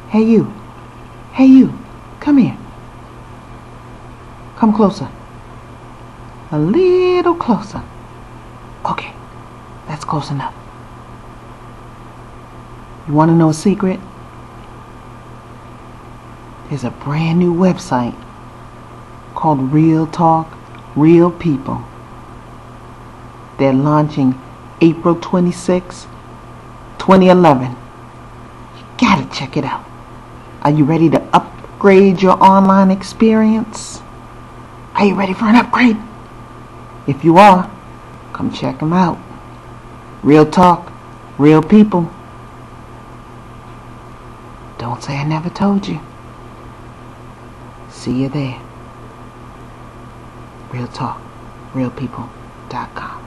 Hey you. Hey you. Come here. Come closer. A little closer. Okay, that's close enough. You want to know a secret? There's a brand new website called Real Talk, Real People. They're launching April 26, 2011. You gotta check it out. Are you ready to upgrade your online experience? Are you ready for an upgrade? If you are, come check them out. Real Talk, Real People. Don't say I never told you. See you there. Real Talk, realpeople.com.